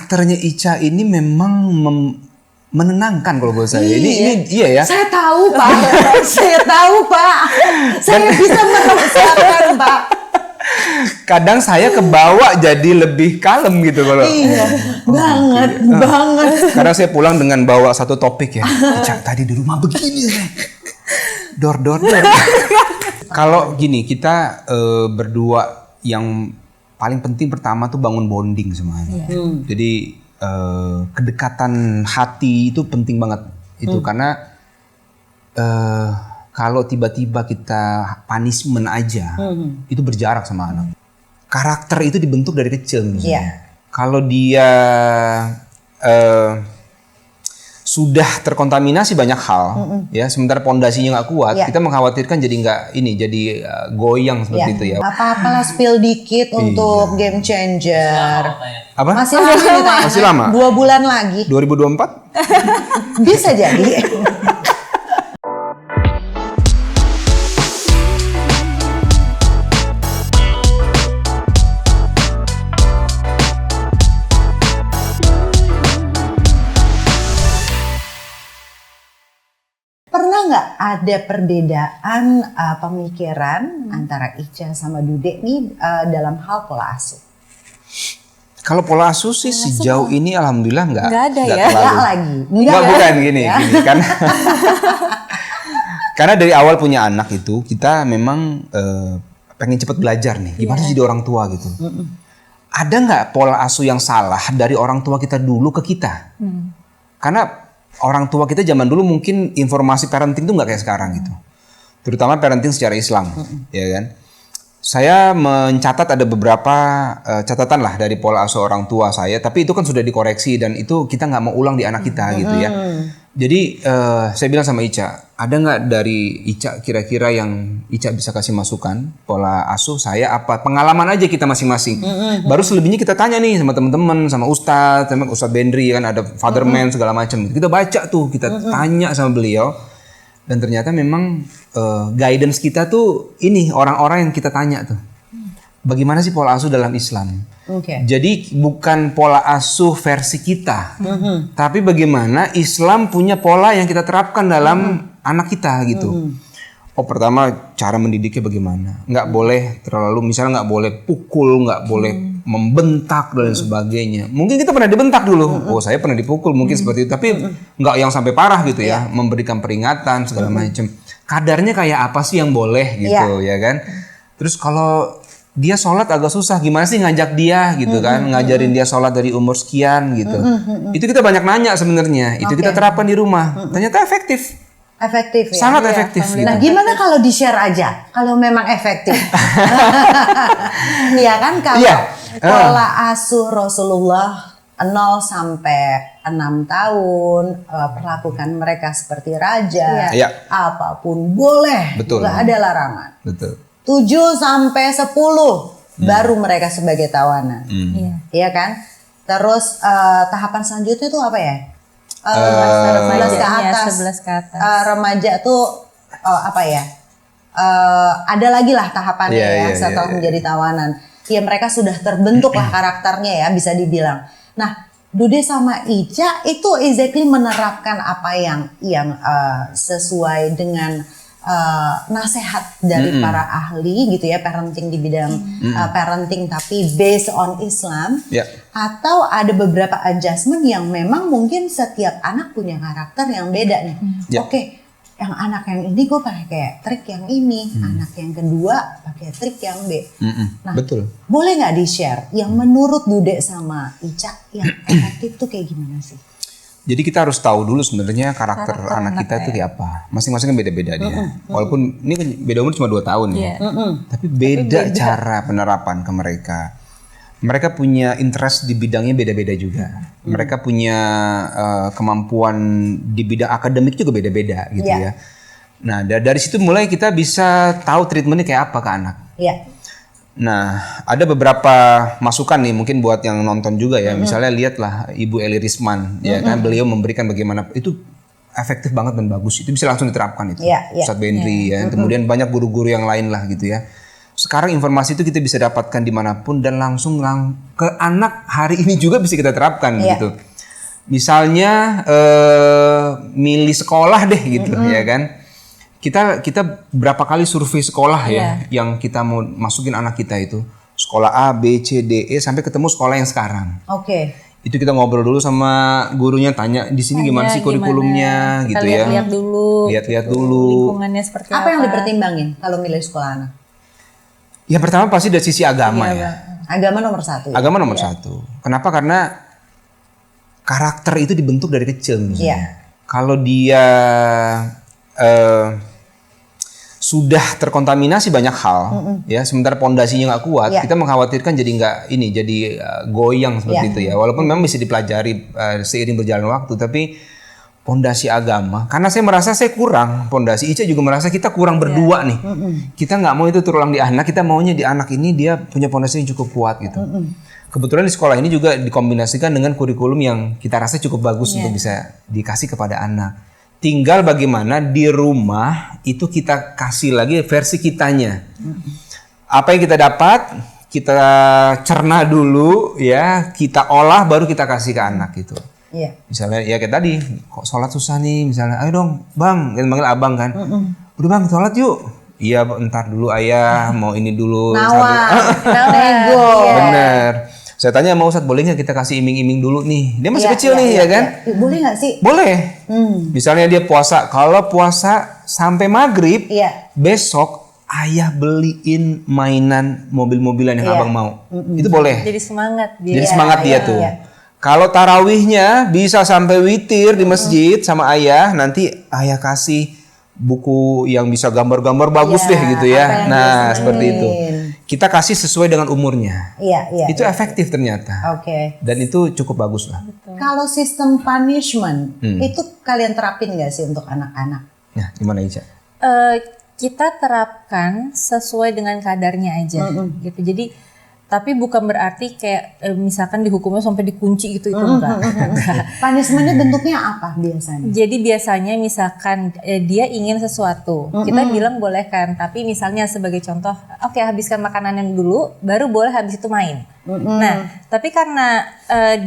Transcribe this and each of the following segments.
karakternya Ica ini memang menenangkan kalau buat saya. Ini iya ya. Saya tahu Pak. Saya bisa merasakan Pak. Kadang saya kebawa jadi lebih kalem gitu kalau. Iya, banget. Karena saya pulang dengan bawa satu topik ya. Ica tadi di rumah begini. Dor. Kalau gini, kita berdua yang paling penting pertama tuh bangun bonding semuanya. Jadi kedekatan hati itu penting banget itu karena kalau tiba-tiba kita punishment aja itu berjarak sama anak. Karakter itu dibentuk dari kecil misalnya. Kalau dia sudah terkontaminasi banyak hal, ya sementara pondasinya nggak kuat, kita mengkhawatirkan jadi goyang seperti itu ya. Apa-apalah spill dikit untuk game changer. Apa? Masih lama. 2 bulan lagi. 2024? Bisa jadi. Pernah nggak ada perbedaan pemikiran antara Ica sama Dude nih dalam hal pola asuh? Kalau pola asuh sih sejauh ini alhamdulillah nggak ada ya. Bukan gini kan. Karena dari awal punya anak itu kita memang pengen cepat belajar nih gimana sih jadi orang tua gitu. Ada nggak pola asuh yang salah dari orang tua kita dulu ke kita? Karena orang tua kita zaman dulu mungkin informasi parenting tuh nggak kayak sekarang gitu. Terutama parenting secara Islam, ya kan. Saya mencatat ada beberapa catatan lah dari pola asuh orang tua saya, tapi itu kan sudah dikoreksi dan itu kita nggak mau ulang di anak kita gitu ya. Jadi saya bilang sama Ica, ada nggak dari Ica kira-kira yang Ica bisa kasih masukan pola asuh saya apa pengalaman aja kita masing-masing. Baru selebihnya kita tanya nih sama teman-teman, sama Ustadz Bendri kan ada Fatherman segala macam. Kita baca tuh, kita tanya sama beliau dan ternyata memang guidance kita tuh ini orang-orang yang kita tanya tuh. Bagaimana sih pola asuh dalam Islam? Jadi bukan pola asuh versi kita, tapi bagaimana Islam punya pola yang kita terapkan dalam anak kita gitu. Pertama cara mendidiknya bagaimana? Nggak boleh terlalu, misalnya nggak boleh pukul, nggak boleh membentak dan sebagainya. Mungkin kita pernah dibentak dulu. Saya pernah dipukul mungkin seperti itu, tapi nggak yang sampai parah gitu ya. Memberikan peringatan segala macam. Kadarnya kayak apa sih yang boleh gitu ya kan? Terus kalau dia sholat agak susah, gimana sih ngajak dia gitu kan, ngajarin dia sholat dari umur sekian gitu. Itu kita banyak nanya sebenarnya, itu kita terapkan di rumah. Ternyata efektif ya? Sangat efektif gitu. Nah gimana kalau di-share aja, kalau memang efektif? Iya kan, kalau pola asuh Rasulullah 0 sampai 6 tahun, perlakukan mereka seperti raja, apapun boleh, nggak ada larangan. Betul. 7 sampai 10 baru mereka sebagai tawanan. Iya kan? Terus tahapan selanjutnya tuh apa ya? 11 ke atas. Remaja tuh apa ya? Ada lagi lah tahapannya setelah menjadi tawanan. Ya mereka sudah terbentuk lah karakternya ya, bisa dibilang. Nah, Dude sama Ica itu exactly menerapkan apa yang sesuai dengan nasihat dari para ahli gitu ya, parenting di bidang parenting tapi based on Islam, atau ada beberapa adjustment yang memang mungkin setiap anak punya karakter yang beda nih. Oke, yang anak yang ini gue pakai trik yang ini, anak yang kedua pakai trik yang B. Nah, betul. Boleh nggak di-share yang menurut Dude sama Ica yang efektif tuh kayak gimana sih? Jadi kita harus tahu dulu sebenarnya karakter anak kita itu kayak apa. Masing-masing kan beda-beda dia. Walaupun ini kan beda umur cuma 2 tahun ya. Tapi beda cara penerapan ke mereka. Mereka punya interest di bidangnya beda-beda juga. Mereka punya kemampuan di bidang akademik juga beda-beda gitu ya. Nah dari situ mulai kita bisa tahu treatmentnya kayak apa ke anak. Nah, ada beberapa masukan nih mungkin buat yang nonton juga ya. Misalnya lihatlah Ibu Eli Risman, ya kan, beliau memberikan bagaimana itu efektif banget dan bagus. Itu bisa langsung diterapkan itu. Ustadz Bendri ya. Kemudian banyak guru-guru yang lain lah gitu ya. sekarang informasi itu kita bisa dapatkan dimanapun dan langsung ke anak hari ini juga bisa kita terapkan gitu. Misalnya milih sekolah deh gitu ya kan. Kita berapa kali survei sekolah ya yang kita mau masukin anak kita itu. Sekolah A, B, C, D, E sampai ketemu sekolah yang sekarang. Oke. Itu kita ngobrol dulu sama gurunya, tanya di sini gimana sih kurikulumnya kita gitu ya. Lihat-lihat dulu. Lingkungannya seperti apa. Apa yang dipertimbangin kalau milih sekolah anak? Ya pertama pasti dari sisi agama ya. Agama nomor 1. Agama nomor 1. Kenapa? Karena karakter itu dibentuk dari kecil misalnya. Kalau dia sudah terkontaminasi banyak hal, ya sementara pondasinya nggak kuat, kita mengkhawatirkan jadi goyang seperti itu ya. Walaupun memang bisa dipelajari seiring berjalan waktu, tapi pondasi agama, karena saya merasa saya kurang pondasi. Ica juga merasa kita kurang berdua nih. Kita nggak mau itu terulang di anak, kita maunya di anak ini dia punya pondasi yang cukup kuat gitu. Kebetulan di sekolah ini juga dikombinasikan dengan kurikulum yang kita rasa cukup bagus untuk bisa dikasih kepada anak. Tinggal bagaimana di rumah itu kita kasih lagi versi kitanya. Apa yang kita dapat, kita cerna dulu ya, kita olah baru kita kasih ke anak gitu. Misalnya ya kayak tadi, kok sholat susah nih misalnya, ayo dong bang, kita manggil abang kan. Udah bang sholat yuk. Iya ntar dulu ayah, mau ini dulu. Nego. Bener. Saya tanya sama Ustadz, boleh nggak kita kasih iming-iming dulu nih? Dia masih kecil nih ya kan? Boleh nggak sih? Boleh. Misalnya dia puasa, kalau puasa sampai maghrib, besok ayah beliin mainan mobil-mobilan yang abang mau. Itu boleh. Jadi semangat dia. Jadi semangat dia tuh. Kalau tarawihnya bisa sampai witir di masjid sama ayah, nanti ayah kasih buku yang bisa gambar-gambar bagus deh gitu ya. Nah seperti itu. Kita kasih sesuai dengan umurnya. Itu efektif ternyata. Dan itu cukup bagus lah. Kalau sistem punishment itu kalian terapin nggak sih untuk anak-anak? Nah, gimana Ica? Kita terapkan sesuai dengan kadarnya aja, gitu. Jadi tapi bukan berarti kayak misalkan dihukumnya sampai dikunci gitu, itu enggak. Punishmentnya bentuknya apa biasanya? Jadi biasanya misalkan dia ingin sesuatu, kita bilang boleh kan, tapi misalnya sebagai contoh, oke, habiskan makanan yang dulu, baru boleh habis itu main. Nah, tapi karena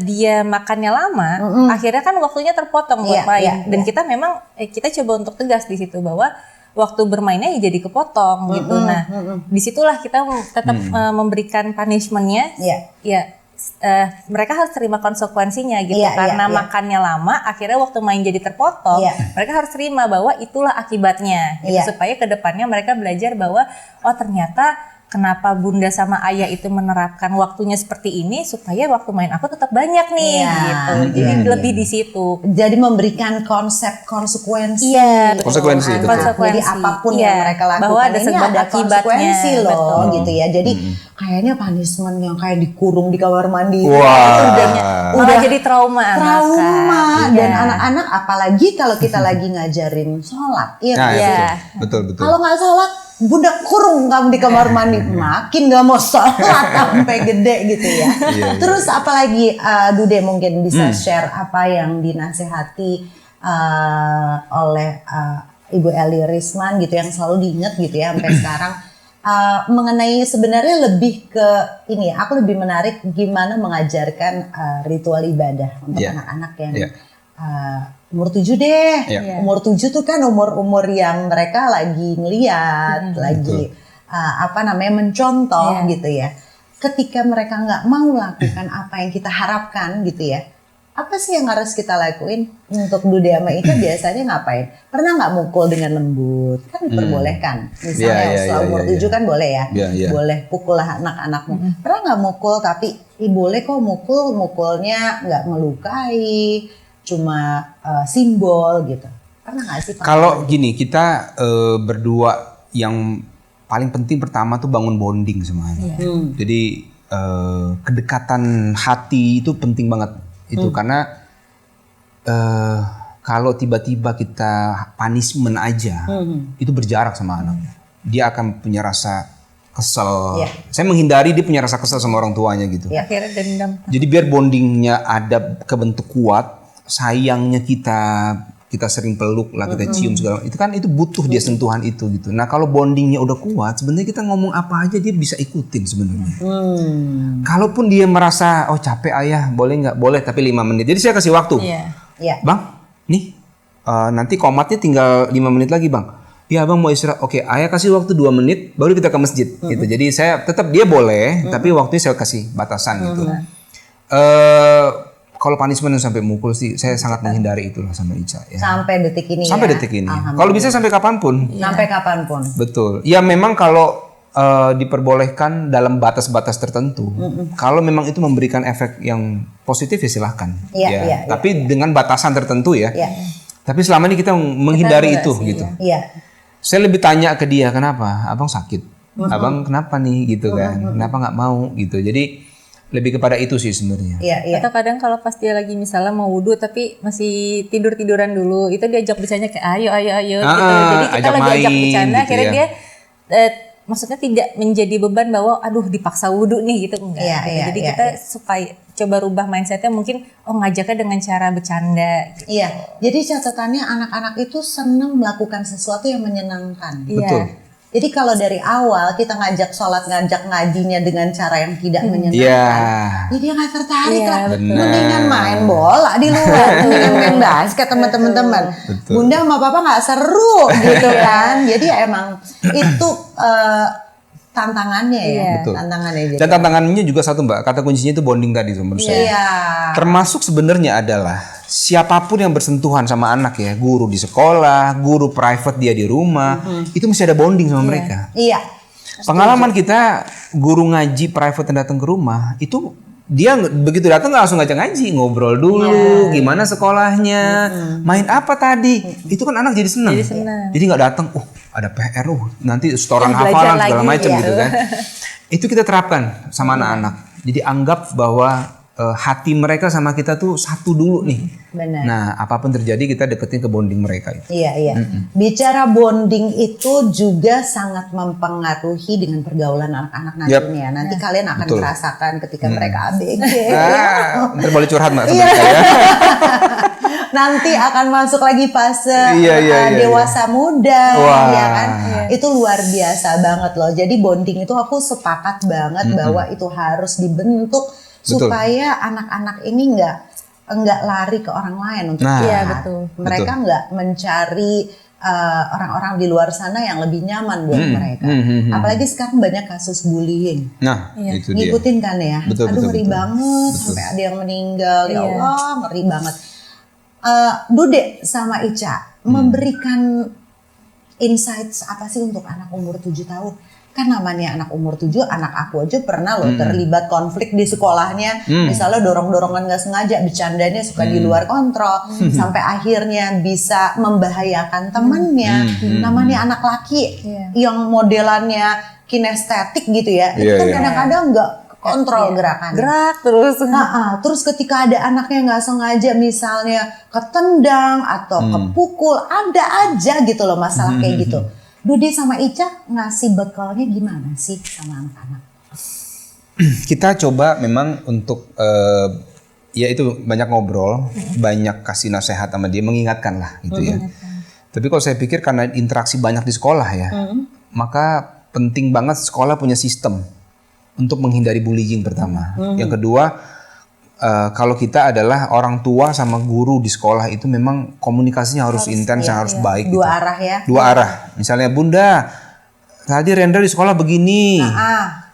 dia makannya lama, akhirnya kan waktunya terpotong buat main. Dan kita memang kita coba untuk tegas di situ bahwa waktu bermainnya ya jadi kepotong gitu. Nah, disitulah kita tetap memberikan punishmentnya. Mereka harus terima konsekuensinya gitu, karena makannya lama, akhirnya waktu main jadi terpotong. Mereka harus terima bahwa itulah akibatnya, gitu, supaya kedepannya mereka belajar bahwa oh ternyata kenapa bunda sama ayah itu menerapkan waktunya seperti ini supaya waktu main aku tetap banyak nih, gitu. Jadi lebih di situ. Jadi memberikan konsep konsekuensi. Konsekuensi. Jadi apapun yang mereka lakukan bahwa ada ini ada konsekuensi loh, gitu ya. Jadi kayaknya punishment yang kayak dikurung di kamar mandi. Udah jadi trauma dan anak-anak apalagi kalau kita lagi ngajarin sholat. Betul. Kalau nggak sholat, bunda kurung kamu di kamar mandi, makin gak mau sholat sampai gede gitu ya. Terus apalagi Dude mungkin bisa share apa yang dinasehati oleh Ibu Eli Risman gitu yang selalu diingat gitu ya sampai sekarang, mengenai sebenarnya lebih ke ini, aku lebih menarik gimana mengajarkan ritual ibadah untuk anak-anak yang umur 7 deh. Umur 7 tuh kan umur yang mereka lagi ngeliat, lagi mencontoh gitu ya. Ketika mereka nggak mau lakukan apa yang kita harapkan gitu ya, apa sih yang harus kita lakuin? Untuk Dude sama Ica biasanya ngapain? Pernah nggak mukul dengan lembut? Kan diperbolehkan. Misalnya setelah umur 7 kan boleh ya. Boleh pukul lah anak-anakmu. Pernah nggak mukul tapi boleh kok mukulnya nggak melukai, cuma simbol gitu. Pernah nggak sih? Kalau gini, kita berdua yang paling penting pertama tuh bangun bonding semuanya. Jadi kedekatan hati itu penting banget itu, karena kalau tiba-tiba kita punishment aja, itu berjarak sama anak. Dia akan punya rasa kesel. Saya menghindari dia punya rasa kesel sama orang tuanya gitu. Akhirnya dendam. Jadi biar bondingnya ada kebentuk kuat, sayangnya kita kita sering peluk lah, kita cium segala, itu butuh dia sentuhan itu gitu. Nah kalau bondingnya udah kuat, sebenarnya kita ngomong apa aja dia bisa ikutin sebenarnya. Kalaupun dia merasa capek ayah, boleh nggak? Boleh, tapi 5 menit. Jadi saya kasih waktu. Bang, nih nanti komatnya tinggal 5 menit lagi bang. Ya bang mau istirahat. Oke, ayah kasih waktu 2 menit, baru kita ke masjid gitu. Jadi saya tetap dia boleh, tapi waktunya saya kasih batasan gitu. Kalau punishment yang sampai mukul sih, saya sangat menghindari itulah sama Ica. Ya. Sampai detik ini. Sampai detik ini. Kalau bisa sampai kapanpun. Sampai kapanpun. Betul. Ya memang kalau diperbolehkan dalam batas-batas tertentu. Kalau memang itu memberikan efek yang positif ya silahkan. Tapi dengan batasan tertentu ya. Tapi selama ini kita menghindari itu gitu. Saya lebih tanya ke dia, kenapa? Abang sakit. Abang kenapa nih gitu kan? Kenapa nggak mau gitu. Jadi lebih kepada itu sih sebenarnya. Atau kadang kalau pas dia lagi misalnya mau wudhu tapi masih tiduran dulu, itu diajak bercanda kayak ayo gitu. Jadi kita lagi ajak bercanda, gitu akhirnya dia maksudnya tidak menjadi beban bahwa aduh dipaksa wudhu nih gitu, enggak. Jadi kita supaya coba rubah mindsetnya, mungkin ngajaknya dengan cara bercanda. Gitu. Jadi catatannya anak-anak itu senang melakukan sesuatu yang menyenangkan. Betul. Jadi kalau dari awal kita ngajak sholat, ngajak ngajinya dengan cara yang tidak menyenangkan, ya dia nggak tertarik lah. Mendingan main bola di luar, mendingan main basket sama teman-teman. Bunda sama papa nggak seru gitu kan. Jadi emang itu tantangannya ya. Betul. Tantangannya. Dan tantangannya juga satu Mbak, kata kuncinya itu bonding tadi menurut saya. Termasuk sebenarnya adalah siapapun yang bersentuhan sama anak ya, guru di sekolah, guru private dia di rumah, itu mesti ada bonding sama mereka. Pengalaman kita, guru ngaji private yang datang ke rumah, itu dia begitu datang nggak langsung ngajak ngaji, ngobrol dulu, gimana sekolahnya, main apa tadi, itu kan anak jadi senang. Jadi nggak datang, ada PR, nanti setoran hafalan segala macam gitu kan. Itu kita terapkan sama anak-anak. Jadi anggap bahwa hati mereka sama kita tuh satu dulu nih. Benar. Nah, apapun terjadi kita deketin ke bonding mereka itu. Bicara bonding itu juga sangat mempengaruhi dengan pergaulan anak-anak nantinya. Nanti kalian akan merasakan ketika mereka ABG. Ntar boleh curhat Mbak sama saya. Nanti akan masuk lagi fase dewasa muda, ya kan? Itu luar biasa banget loh. Jadi bonding itu aku sepakat banget bahwa itu harus dibentuk supaya anak-anak ini nggak lari ke orang lain untuk mereka nggak mencari orang-orang di luar sana yang lebih nyaman buat mereka. Apalagi sekarang banyak kasus bullying. Itu ngikutin dia. Kan ya. Betul, ngeri banget sampai ada yang meninggal. Ya Allah, ngeri banget. Dude sama Ica memberikan insights apa sih untuk anak umur 7 tahun? Kan namanya anak umur 7, anak aku aja pernah loh terlibat konflik di sekolahnya. Misalnya dorong-dorongan gak sengaja, bercandanya suka di luar kontrol. Sampai akhirnya bisa membahayakan temannya. Namanya anak laki yang modelannya kinestetik gitu ya. Itu kan kadang-kadang gak kontrol gerakannya. Gerak terus. Terus ketika ada anaknya gak sengaja misalnya ketendang atau kepukul, ada aja gitu loh masalah kayak gitu. Dude sama Ica ngasih bekalnya gimana sih sama anak-anak? Kita coba memang untuk ya itu banyak ngobrol, banyak kasih nasihat sama dia, mengingatkan lah gitu ya. Tapi kalau saya pikir karena interaksi banyak di sekolah ya, maka penting banget sekolah punya sistem untuk menghindari bullying pertama. Yang kedua, kalau kita adalah orang tua sama guru di sekolah itu memang komunikasinya harus intens, harus baik. Dua arah ya. Dua arah. Misalnya Bunda, tadi Rendra di sekolah begini.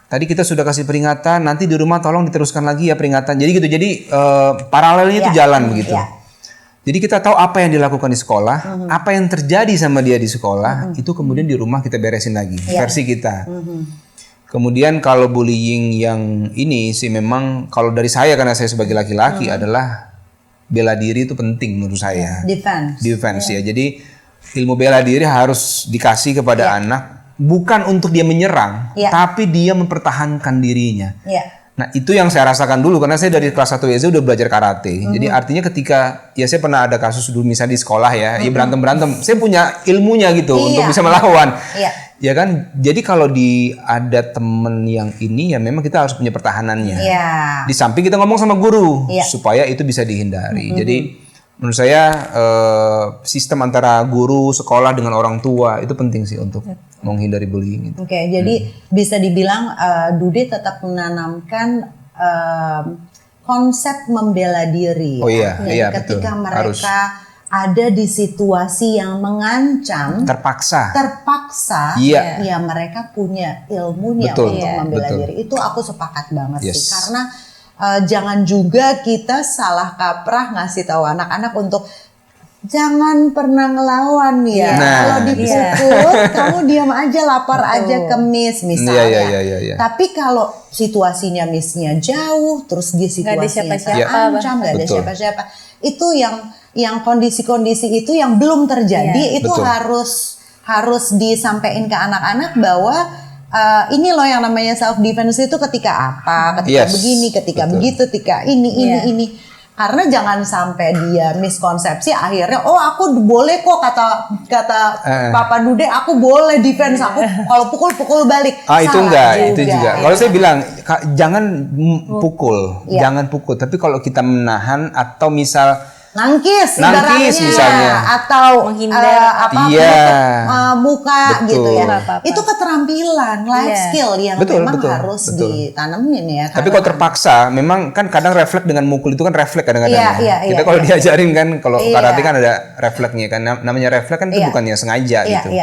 Tadi kita sudah kasih peringatan, nanti di rumah tolong diteruskan lagi ya peringatan. Jadi gitu. Jadi paralelnya itu jalan begitu. Jadi kita tahu apa yang dilakukan di sekolah, apa yang terjadi sama dia di sekolah, itu kemudian di rumah kita beresin lagi versi kita. Kemudian kalau bullying yang ini sih memang kalau dari saya karena saya sebagai laki-laki adalah bela diri itu penting menurut saya. Defense ya. Jadi ilmu bela diri harus dikasih kepada anak bukan untuk dia menyerang, tapi dia mempertahankan dirinya. Nah itu yang saya rasakan dulu karena saya dari kelas 1 SD udah belajar karate. Jadi artinya ketika ya saya pernah ada kasus dulu misalnya di sekolah ya, berantem, saya punya ilmunya gitu untuk bisa melawan. Ya kan, jadi kalau ada temen yang ini ya memang kita harus punya pertahanannya. Di samping kita ngomong sama guru supaya itu bisa dihindari. Jadi menurut saya sistem antara guru, sekolah dengan orang tua itu penting sih untuk menghindari bullying itu. Oke, jadi bisa dibilang Dude tetap menanamkan konsep membela diri. Oh iya, Jadi iya ketika betul. mereka ada di situasi yang mengancam, Terpaksa. ya mereka punya ilmunya Betul, untuk membela betul. diri. Itu aku sepakat banget sih, Yes. karena jangan juga kita salah kaprah ngasih tahu anak-anak untuk jangan pernah ngelawan ya. Nah, Kalau dipukul, kamu diam aja, lapor aja ke Miss misalnya. Iya. Tapi kalau situasinya Missnya jauh, terus dia situasinya terancam, nggak ada Betul. siapa-siapa, itu yang kondisi-kondisi itu yang belum terjadi, itu Betul. harus disampaikan ke anak-anak bahwa ini loh yang namanya self defense itu ketika apa, ketika begini, ketika begitu, ketika ini. Karena jangan sampai dia miskonsepsi akhirnya aku boleh kok kata Papa Dude, aku boleh defense, aku kalau pukul balik. Itu enggak, itu juga. Kalau saya bilang jangan pukul, Iya. jangan pukul. Tapi kalau kita menahan atau misal nangkis misalnya, atau menghindar muka Betul. gitu ya. Apa-apa. Itu keterampilan, life skill yang memang harus betul. ditanemin ya. Tapi kalau terpaksa, memang kan kadang refleks dengan mukul itu kan refleks kadang-kadang. Kita kalau diajarin kan, kalau karate kan ada refleksnya kan. Namanya refleks kan itu bukannya sengaja gitu.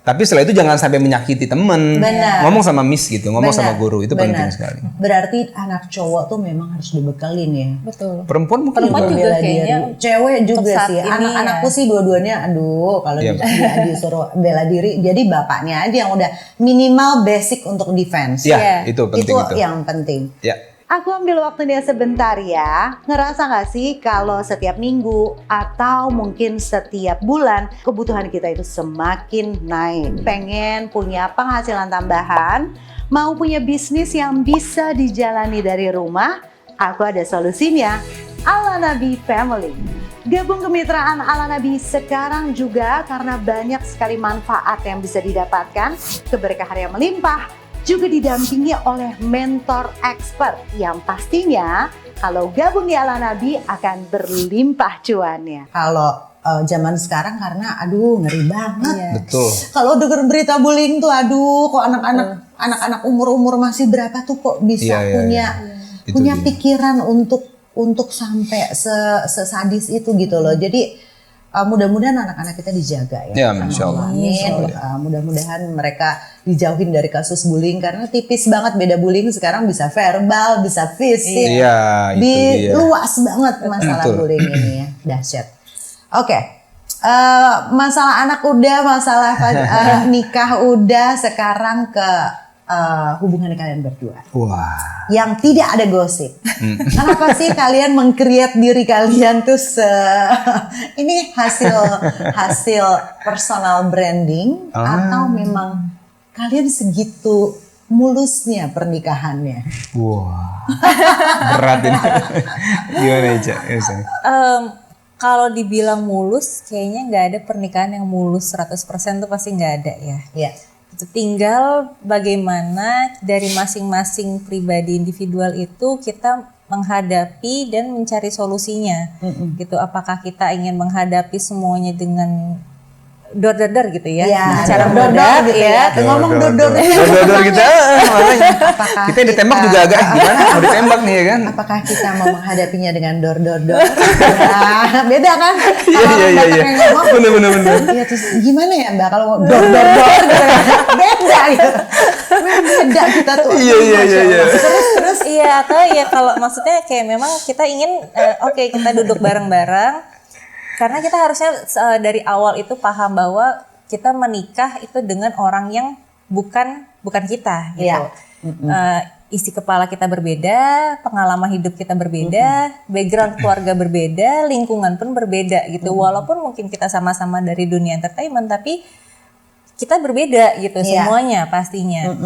Tapi setelah itu jangan sampai menyakiti temen. Benar. Ngomong sama miss gitu, ngomong sama guru itu penting sekali. Berarti anak cowok tuh memang harus dibekelin ya. Betul. Perempuan mungkin juga. juga kayaknya. Cewek juga sih. Ini Anak-anakku sih dua-duanya kalau disuruh bela diri, jadi bapaknya aja yang udah minimal basic untuk defense. Ya, itu penting Itu yang penting. Ya. Aku ambil waktunya sebentar ya. Ngerasa gak sih kalau setiap minggu atau mungkin setiap bulan kebutuhan kita itu semakin naik. Pengen punya penghasilan tambahan, mau punya bisnis yang bisa dijalani dari rumah? Aku ada solusinya. Alanabi Family. Gabung kemitraan Alanabi sekarang juga karena banyak sekali manfaat yang bisa didapatkan, keberkahan yang melimpah, juga didampingi oleh mentor expert yang pastinya kalau gabung di Alanabi akan berlimpah cuannya. Kalau zaman sekarang karena ngeri banget. Betul. Kalau denger berita bullying tuh kok anak-anak umur masih berapa tuh kok bisa punya pikiran untuk sampai sesadis itu gitu loh. Jadi mudah-mudahan anak-anak kita dijaga ya. Ya, insya Allah. Mudah-mudahan mereka dijauhin dari kasus bullying karena tipis banget beda bullying sekarang bisa verbal, bisa fisik. Iya, itu dia. Luas banget masalah bullying ini ya, dahsyat. Oke. Masalah anak udah, masalah nikah udah, sekarang ke hubungan kalian berdua. Wah. Yang tidak ada gosip. Kenapa sih kalian meng-create diri kalian tuh ini hasil personal branding atau memang kalian segitu mulusnya pernikahannya? Wah. Berat ini. Gimana Ica? Kalau dibilang mulus, kayaknya nggak ada pernikahan yang mulus 100% tuh pasti nggak ada ya. Iya. Tinggal bagaimana dari masing-masing pribadi individual itu kita menghadapi dan mencari solusinya. Gitu. Apakah kita ingin menghadapi semuanya dengan dor-dor gitu ya? Cara dor-dor gitu ya. Ngomong dor-dor kita kita yang ditembak juga agak gimana? Mau ditembak nih ya kan? Apakah kita mau menghadapinya dengan dor-dor? Beda kan? Iya. Bener. Iya, terus gimana ya Mbak kalau dor beda gitu. Beda kita tuh. Iya. Terus iya, atau ya kalau maksudnya kayak memang kita ingin kita duduk bareng-bareng. Karena kita harusnya dari awal itu paham bahwa kita menikah itu dengan orang yang bukan kita gitu. Isi kepala kita berbeda, pengalaman hidup kita berbeda, background keluarga berbeda, lingkungan pun berbeda gitu. Walaupun mungkin kita sama-sama dari dunia entertainment, tapi kita berbeda gitu semuanya pastinya.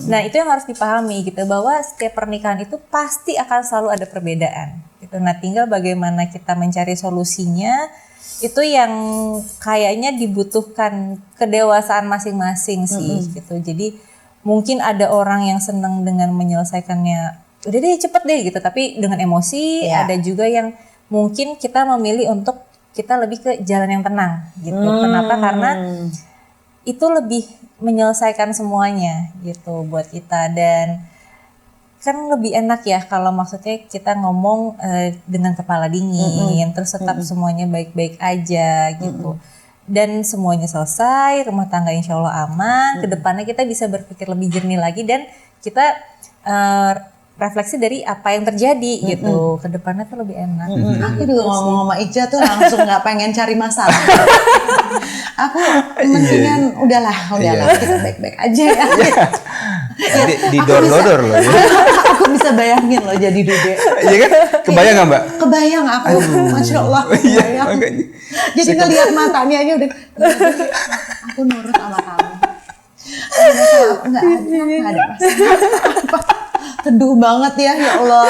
Nah itu yang harus dipahami gitu, bahwa setiap pernikahan itu pasti akan selalu ada perbedaan gitu. Nah tinggal bagaimana kita mencari solusinya, itu yang kayaknya dibutuhkan kedewasaan masing-masing sih gitu. Jadi mungkin ada orang yang senang dengan menyelesaikannya, udah deh cepet deh gitu, tapi dengan emosi. Ada juga yang mungkin kita memilih untuk kita lebih ke jalan yang tenang gitu. Kenapa? Karena itu lebih menyelesaikan semuanya gitu buat kita, dan kan lebih enak ya kalau maksudnya kita ngomong dengan kepala dingin, terus tetap semuanya baik-baik aja gitu. Dan semuanya selesai, rumah tangga insya Allah aman, kedepannya kita bisa berpikir lebih jernih lagi dan kita refleksi dari apa yang terjadi gitu. Kedepannya tuh lebih enak. Aku juga ngomong sama Ica tuh langsung nggak pengen cari masalah. Aku mendingan udahlah kita baik-baik aja ya. Di dor-dor loh ya. Aku bisa bayangin loh jadi Dude. Iya kan? Kebayang nggak Mbak? Kebayang aku, Masya Allah. Kebayang. Jadi ngelihat matanya aja udah. Aku nurut sama kamu. Nggak ada masalah. Teduh banget ya Allah.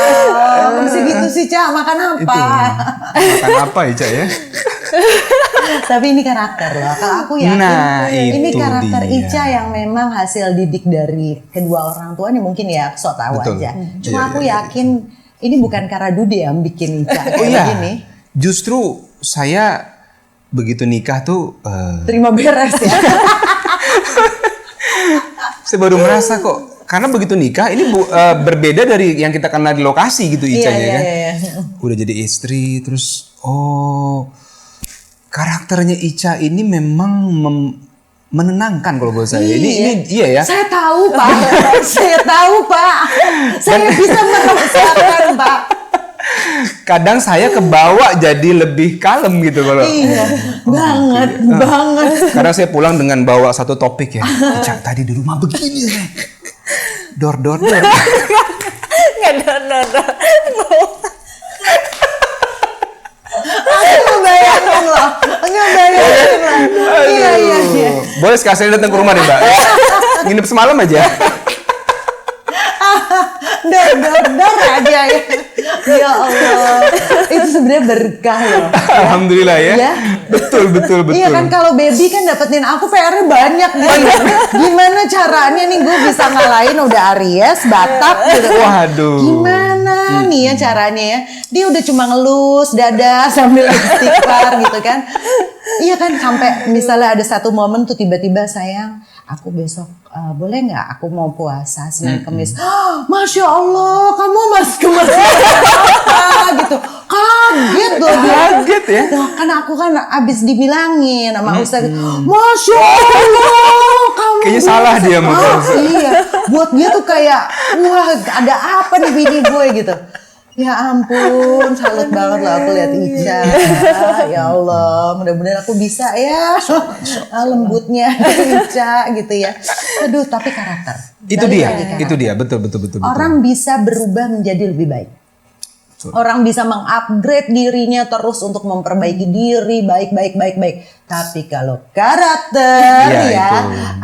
Masih gitu sih Ca, makan apa? Makan apa ya Ca ya? Tapi ini karakter loh. Kalau aku yakin ini karakter Ica yang memang hasil didik dari kedua orang tua nih, mungkin ya so tahu aja. Cuma aku yakin ini bukan karena Dude yang bikin Ica kayak gini. Justru saya begitu nikah tuh terima beres ya. Saya baru merasa kok. Karena begitu nikah ini berbeda dari yang kita kenal di lokasi gitu Ica kan. Udah jadi istri terus karakternya Ica ini memang menenangkan kalau buat saya. Ini iya ya. Saya tahu Pak. Saya bisa merasakan Pak. Kadang saya kebawa jadi lebih kalem gitu kalau. Iya, banget. Karena saya pulang dengan bawa satu topik ya. Ica tadi di rumah begini nih. Dor. Nggak dor. Aku ngebayangin loh. Iya. Boleh sekali datang ke rumah nih Mbak. Nginep semalam aja. Dor aja ya. Ya Allah. Itu sebenarnya berkah loh. Alhamdulillah ya. Betul. Iya kan, kalau baby kan dapetin aku PR-nya banyak nih. Gimana caranya nih gue bisa ngalahin udah Aries, Batak gitu kan. Waduh. Gimana nih ya caranya ya. Dia udah cuma ngelus dada sambil istighfar gitu kan. Iya kan, sampai misalnya ada satu momen tuh tiba-tiba sayang, aku besok boleh nggak aku mau puasa Senin Kemis. Masya Allah, kamu masuk apa gitu. Kaget loh dia. Kaget ya. Karena aku kan abis dibilangin sama Ustaz. Masya Allah, kamu kayaknya salah dia mungkin. Iya, buat dia tuh kayak wah ada apa nih bini gue gitu. Ya ampun, salut banget loh aku lihat Ica. Ya Allah, mudah-mudahan aku bisa ya lembutnya Ica gitu ya. Aduh, tapi karakter. Itu dia, betul. Orang bisa berubah menjadi lebih baik. Orang bisa mengupgrade dirinya terus untuk memperbaiki diri baik. Tapi kalau karakter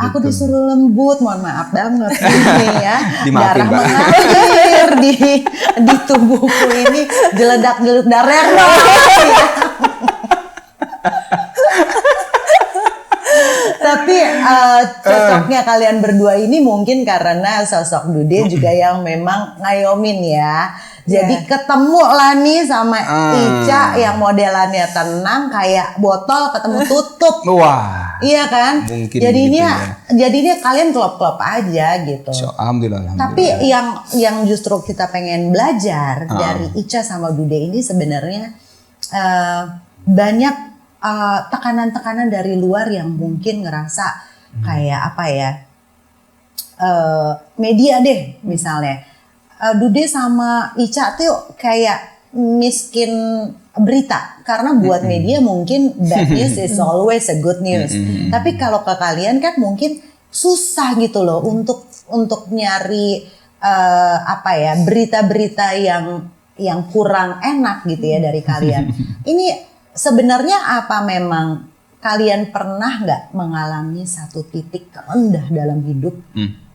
aku disuruh lembut, mohon maaf banget ini ya. Dimaafin, darah Mbak. mengalir di tubuhku ini geledak-geleduk darah. Tapi cocoknya kalian berdua ini mungkin karena sosok Dude juga yang memang ngayomin ya. Jadi ketemu lah nih sama Ica yang modelannya tenang kayak botol ketemu tutup. Wah. Iya kan? Mungkin jadinya kalian klop-klop aja gitu. Alhamdulillah. Tapi yang justru kita pengen belajar dari Ica sama Dude ini sebenarnya banyak tekanan-tekanan dari luar yang mungkin ngerasa kayak apa ya, media deh misalnya. Dude sama Ica tuh kayak miskin berita karena buat media mungkin bad news is always a good news. Tapi kalau ke kalian kan mungkin susah gitu loh untuk nyari berita-berita yang kurang enak gitu ya dari kalian. Ini sebenarnya apa memang kalian pernah nggak mengalami satu titik terendah dalam hidup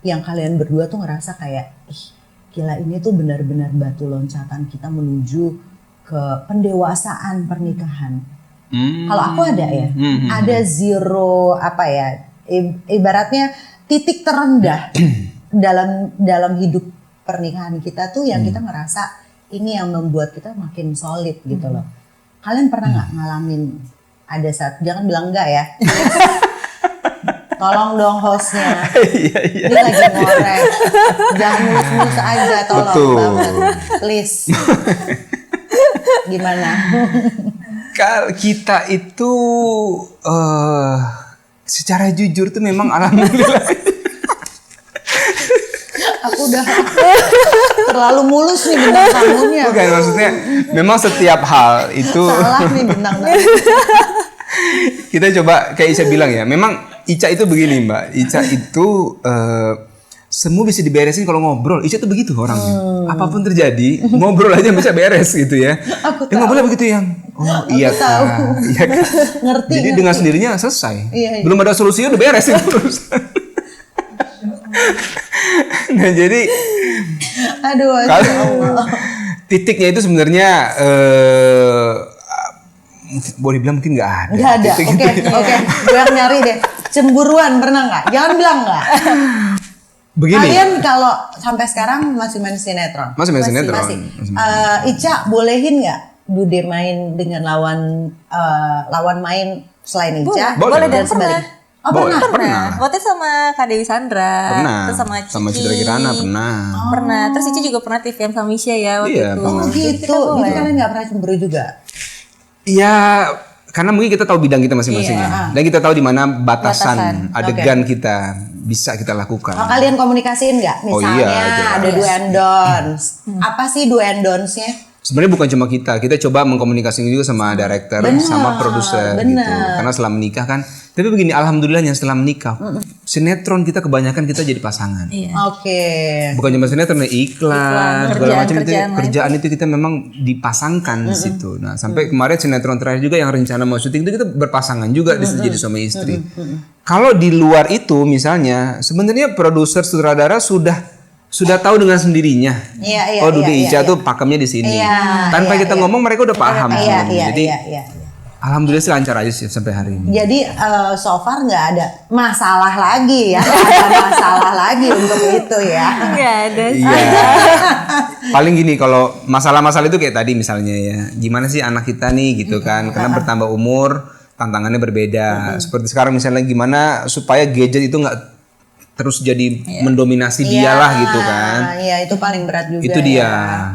yang kalian berdua tuh ngerasa kayak gila ini tuh benar-benar batu loncatan kita menuju ke pendewasaan pernikahan. Kalau aku ada ya, ada zero ibaratnya titik terendah dalam hidup pernikahan kita tuh yang kita ngerasa ini yang membuat kita makin solid gitu loh. Kalian pernah nggak ngalamin ada saat, jangan bilang enggak ya. Tolong dong hostnya. Iya. Ini lagi ngorek. Jangan mulus-mulus aja, tolong Betul. banget. Please. Gimana? Kita itu secara jujur tuh memang alhamdulillah. Aku udah terlalu mulus nih bintang tamunya. Bukan, maksudnya memang setiap hal itu Salah nih bintang tamu. kita coba kayak Ica bilang ya. Memang Ica itu begini Mbak. Ica itu semua bisa diberesin kalau ngobrol. Ica tuh begitu orangnya. Apapun terjadi, ngobrol aja bisa beres gitu ya. Aku Nggak boleh begitu yang. Oh iya Kak. Iya Kak. Ngerti. Jadi dengan sendirinya selesai. Iya. Belum ada solusinya udah beres itu urusan. Nah jadi Aduh, kalau titiknya itu sebenarnya boleh bilang mungkin nggak ada. nggak ada. Titik Oke, itu. oke. Gue yang nyari deh. Cemburuan pernah nggak? Jangan bilang nggak. Begini. Kalian kalau sampai sekarang masih main sinetron? Masih main sinetron. Masih. Ica bolehin nggak Dude main dengan lawan main selain Ica? Boleh dan sebalik. pernah. Oh, Boleh. pernah. Pernah. Waktu itu sama Kak Dewi Sandra, Pernah. terus sama Sama Cici. Citra Kirana pernah. Pernah. Terus Cici juga pernah TVM sama Misha ya waktu Iya, itu. pernah. Oh gitu. Kita boleh. Jadi kalian nggak pernah cemburu juga? Iya, karena mungkin kita tahu bidang kita masing-masing Iya. ya. Dan kita tahu di mana batasan Batasan. adegan kita bisa kita lakukan. Oh, kalian komunikasiin nggak? Oh, Misalnya iya, jelas. ada do and don'ts. Apa sih do and don'ts-nya? Sebenarnya bukan cuma kita coba mengkomunikasikan juga sama director, Benar, sama produser gitu. benar. Karena setelah menikah kan, tapi begini, alhamdulillahnya setelah menikah, sinetron kita kebanyakan kita jadi pasangan. Iya. Oke. Bukan cuma sinetron, iklan, segala kerjaan- macam itu kerjaan lain kerjaan itu kita memang dipasangkan di situ. Nah, sampai kemarin sinetron terakhir juga yang rencana mau syuting itu kita berpasangan juga di situ jadi suami istri. Kalau di luar itu misalnya, sebenarnya produser sutradara sudah tahu dengan sendirinya. Iya, iya, Oh, Dude iya, Ica iya. tuh pakemnya di sini. Iya, Tanpa iya, kita iya. ngomong mereka udah paham. Iya, sebenarnya. iya, Jadi iya, iya. alhamdulillah sih lancar aja sih sampai hari ini. Jadi so far nggak ada masalah lagi ya, nggak ada masalah lagi untuk itu ya. Nggak ada. Iya. Paling gini kalau masalah-masalah itu kayak tadi misalnya ya, gimana sih anak kita nih gitu kan? Karena bertambah umur, tantangannya berbeda. Seperti sekarang misalnya gimana supaya gadget itu nggak terus jadi mendominasi dialah gitu kan. Iya, itu paling berat juga. Itu dia, ya.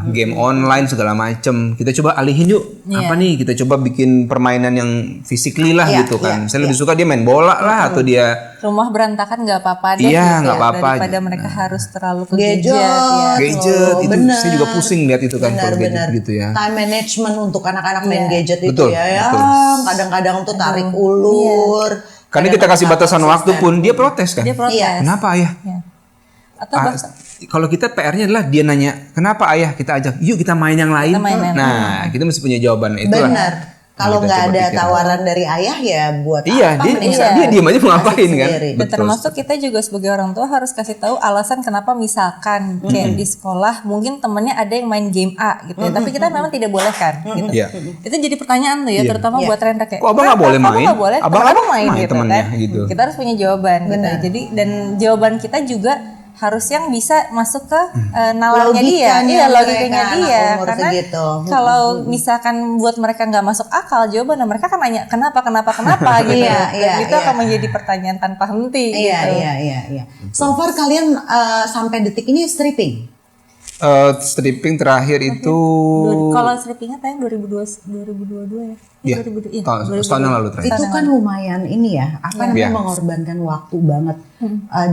game online segala macem. Kita coba alihin yuk. Apa nih? Kita coba bikin permainan yang physically lah Iya, gitu kan. iya, Saya lebih suka dia main bola lah atau dia Rumah berantakan nggak apa-apa deh. Iya, gitu nggak ya, apa-apa. Daripada mereka harus terlalu ke Gadget. gadget. Ya. gadget itu bener. saya juga pusing lihat itu kan kalau gadget Benar-benar gitu ya. time management untuk anak-anak main gadget Betul, itu ya. betul. Kadang-kadang tuh tarik ulur. Karena kita kasih batasan waktu pun dia protes kan. Dia protes. Iya. Kenapa ayah? Ya. Atau Ah, bahkan kalau kita PR-nya adalah dia nanya, kenapa ayah kita ajak, yuk kita main yang lain. main yang Nah, kita mesti punya jawaban itulah. Benar. Kalau kita nggak coba ada pikir. tawaran dari ayah ya buat Iya, apa? dia mendingan dia diam aja mau ngapain kasih kan? sendiri. dan termasuk kita juga sebagai orang tua harus kasih tahu alasan kenapa misalkan kayak di sekolah mungkin temennya ada yang main game A gitu ya, tapi kita memang tidak boleh kan gitu. Iya. Itu jadi pertanyaan tuh ya, terutama buat Rendra kayak. Kok abang nggak boleh "Kenapa main? nggak boleh? Abang Kenapa main gitu temennya, kan? gitu. Kita harus punya jawaban gitu. Jadi dan jawaban kita juga harus yang bisa masuk ke nalarnya dia, Logikanya logikanya mereka, dia. anak umur Karena segitu. kalau misalkan buat mereka nggak masuk akal jawaban, mereka kan nanya kenapa gitu. Iya, Dan iya, itu iya. akan menjadi pertanyaan tanpa henti. Iya, gitu. iya. So far kalian sampai detik ini stripping. Stripping terakhir itu Kalau strippingnya tayang 2022 ya. Iya, 2022, iya, setahun yang lalu terakhir. Itu kan lumayan ini ya, apa namanya Iya. mengorbankan waktu banget.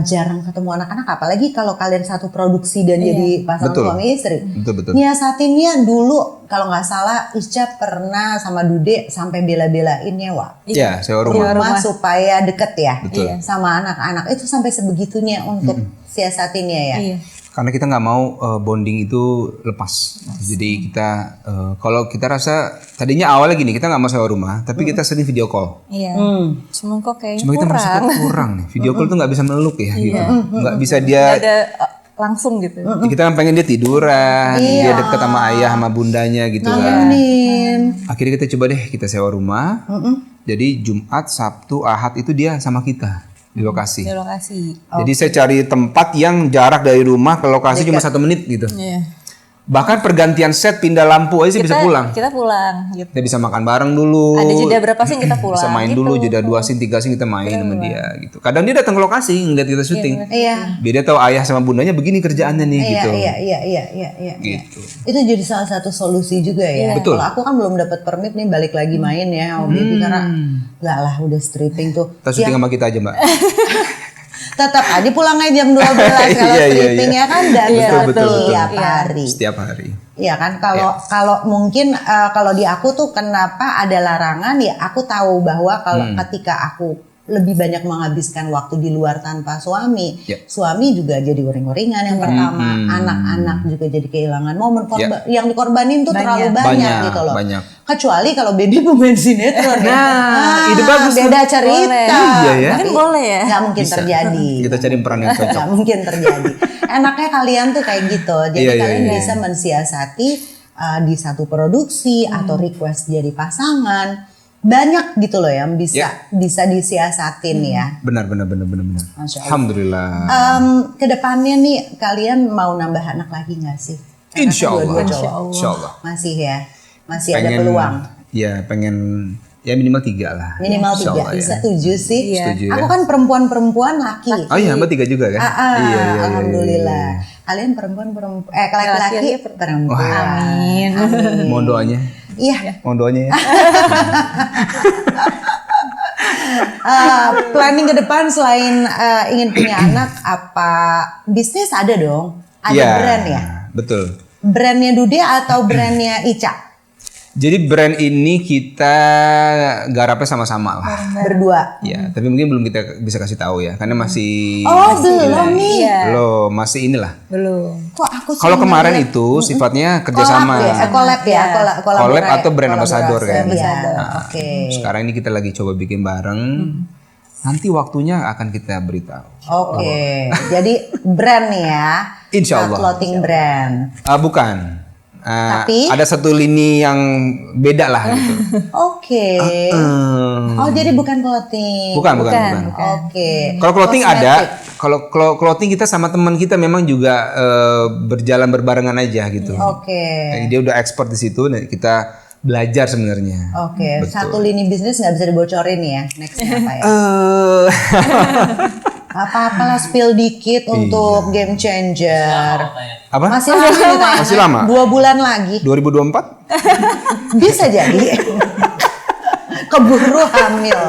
Jarang ketemu anak-anak, apalagi kalau kalian satu produksi dan jadi pasangan Betul. suami istri. Betul. Nyiasatinnya dulu kalau nggak salah Ica pernah sama Dude sampai bela-belain nyewa Iya, sewa rumah. rumah supaya deket ya Betul. sama anak-anak. Itu sampai sebegitunya untuk siasatinnya ya. Iya. Karena kita nggak mau bonding itu lepas. Jadi kita kalau kita rasa tadinya awalnya gini, kita nggak mau sewa rumah, tapi kita sering video call. Iya. Cuma kok kayaknya Cuma kita merasa kurang. kok kurang nih. Video call tuh nggak bisa meluk ya, gitu. Nggak bisa Nggak dia. ada langsung gitu. Kita kan pengen dia tiduran, dia deket sama ayah sama bundanya gitu kan. Nemenin. Akhirnya kita coba deh kita sewa rumah. Jadi Jumat, Sabtu, Ahad itu dia sama kita di lokasi. Di lokasi. Jadi saya cari tempat yang jarak dari rumah ke lokasi cuma 1 menit gitu. Iya. Bahkan pergantian set pindah lampu aja sih bisa pulang. Kita pulang gitu. Kita bisa makan bareng dulu. Ada jeda berapa scene kita pulang. Bisa main gitu. dulu, jeda 2 scene 3 scene kita main sama dia gitu. Kadang dia datang ke lokasi ngeliat kita syuting. Iya. Biar dia tahu ayah sama bundanya begini kerjaannya nih gitu. Iya. Gitu. Itu jadi salah satu solusi juga ya. Betul. Kalau aku kan belum dapat permit nih balik lagi main ya sama Baby karena enggak lah udah stripping tuh. Kita syuting sama kita aja, Mbak. Tetap aja pulangnya jam 12 kalau stripping ya kan dan betul. tiap hari. Setiap hari. Iya kan kalau mungkin kalau di aku tuh kenapa ada larangan ya aku tahu bahwa kalau ketika aku lebih banyak menghabiskan waktu di luar tanpa suami, suami juga jadi uring-uringan yang pertama, anak-anak juga jadi kehilangan momen yang dikorbanin tuh terlalu banyak gitu loh. Kecuali kalau Baby pemain sinetron ya. Ide bagus. Beda cerita. Iya ya. Mungkin boleh ya. Nggak mungkin terjadi. Kita cari peran yang cocok. Nggak mungkin terjadi. Enaknya kalian tuh kayak gitu. Jadi kalian bisa mensiasati di satu produksi atau request jadi pasangan. Banyak gitu loh yang bisa disiasatin ya. Benar. Masya Allah. Alhamdulillah. Kedepannya nih kalian mau nambah anak lagi nggak sih? Insya Allah. Masih ya, masih ada peluang. Ya pengen ya minimal 3 lah. Minimal 3. Setuju sih. Setuju, Aku kan perempuan laki. Oh iya, Mbak 3 juga kan? Iya. Alhamdulillah. Kalian laki-laki perempuan. Amin. Mohon doanya. Iya. Mohon doanya ya. Planning ke depan selain ingin punya anak, apa bisnis ada dong? Ada brand ya? Betul. Brandnya Dude atau brandnya Ica? Jadi brand ini kita garapnya sama-sama lah. Berdua. Ya, tapi mungkin belum kita bisa kasih tahu ya, karena masih. Belum nih. Belum, masih inilah. Belum. Kok aku Kalau kemarin itu sifatnya kerjasama. Collab Atau brand ambassador kan. Oke. Sekarang ini kita lagi coba bikin bareng. Nanti waktunya akan kita beritahu. Oke. Jadi brand nih ya. Insya Allah. Clothing brand. Bukan. Tapi ada satu lini yang beda lah gitu. Oke. Oh jadi bukan clothing. Bukan. Oke. Kalau clothing ada. Kalau clothing kita sama teman kita memang juga berjalan berbarengan aja gitu. Oke. Dia udah ekspor di situ dan kita belajar sebenarnya. Oke. Satu lini bisnis nggak bisa dibocorin ya. Nextnya apa ya? Apa-apalah spill dikit untuk Game Changer. Apa? Masih lama nih tayangnya. Masih lama. 2 bulan lagi. 2024? Bisa jadi. Keburu hamil.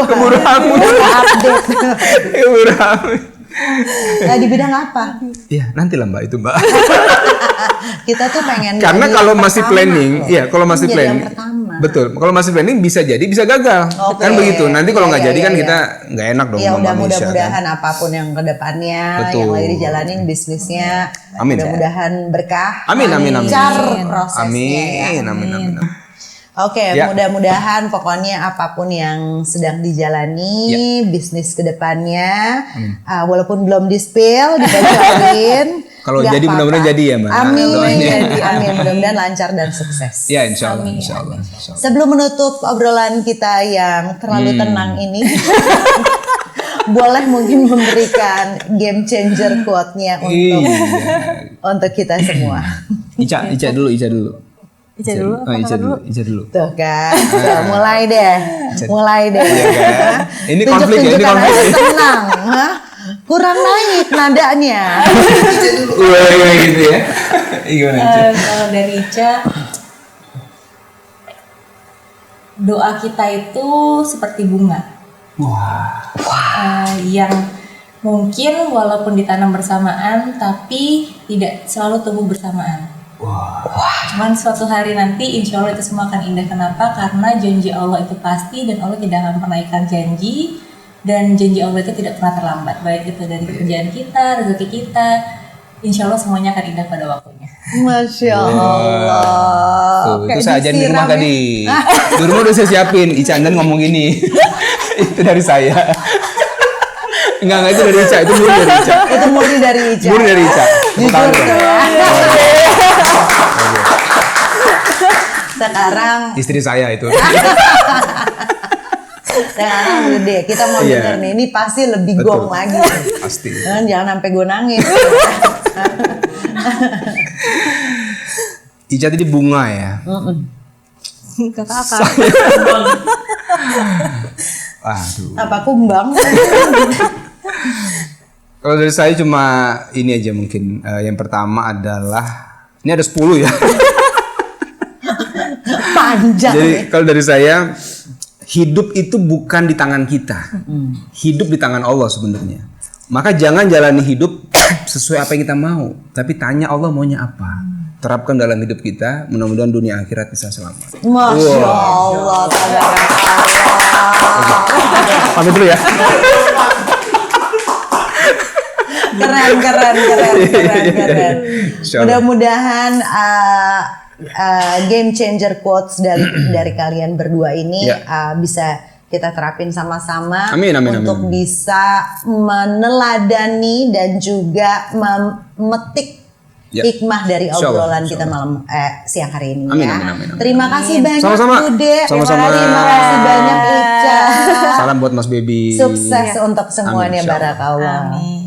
Update. Keburu hamil. Nah, di bidang apa? Iya, nanti lah Mbak itu Mbak. Kita tuh pengen. Karena kalau masih planning, kalau masih jadi planning. yang pertama. Betul. Kalau masih planning bisa jadi, bisa gagal. Kan begitu. Nanti kalau nggak jadi kan kita nggak enak dong sama manusia. Mudah-mudahan kan? apapun yang kedepannya Betul. yang lagi dijalanin bisnisnya, Amin. mudah-mudahan berkah. Amin. Lancar prosesnya ya. Amin. Oke, mudah-mudahan pokoknya apapun yang sedang dijalani, bisnis kedepannya, walaupun belum di-spill, dibocorin. Kalau jadi mudah-mudahan jadi ya Mbak. Amin, mudah-mudahan lancar dan sukses. Ya insya Allah. Sebelum menutup obrolan kita yang terlalu tenang ini, boleh mungkin memberikan Game Changer quote-nya untuk kita semua. Ica dulu. Ica dulu. Tuh kan, mulai deh. Iya kan? Ini konflik ya, ini konflik. Senang, kurang naik nadanya. Gitu ya. Gimana Ica? Kalau dari Ica, doa kita itu seperti bunga. Yang mungkin walaupun ditanam bersamaan, tapi tidak selalu tumbuh bersamaan. Cuman suatu hari nanti insya Allah itu semua akan indah. Kenapa? Karena janji Allah itu pasti dan Allah tidak akan pernah ingkar janji, dan janji Allah itu tidak pernah terlambat. Baik itu dari pekerjaan kita, rezeki kita, insya Allah semuanya akan indah pada waktunya. Masya Allah. Tuh, itu saya ajarin di rumah tadi. Di rumah udah saya siapin. Ica dan ngomong gini. Itu dari saya. Enggak itu dari Ica. Itu murni dari Ica. Murni dari Ica. Jujur ya. Sekarang istri saya itu. Sekarang udah kita mau denger nih, ini pasti lebih gong lagi. Pasti. Jangan sampai gue nangis. Ica tadi bunga ya. Kata akar. Aduh. Apa kumbang? Kalau dari saya cuma ini aja mungkin. Yang pertama adalah ini ada 10 ya. Panjang. Jadi kalau dari saya, hidup itu bukan di tangan kita. Hidup di tangan Allah sebenarnya. Maka jangan jalani hidup sesuai apa yang kita mau, tapi tanya Allah maunya apa. Terapkan dalam hidup kita, mudah-mudahan dunia akhirat bisa selamat. Masya Allah, tabarakallah. Pamit dulu ya. Keren. Insya Allah. Mudah-mudahan game changer quotes dari kalian berdua ini bisa kita terapin sama-sama untuk bisa meneladani dan juga memetik hikmah dari obrolan kita malam siang hari ini. Amin. Terima kasih banyak Sama-sama. Bude. Sama-sama. Terima kasih banyak Ica. Salam buat Mas Baby. Sukses untuk semuanya, barakallah. Amin.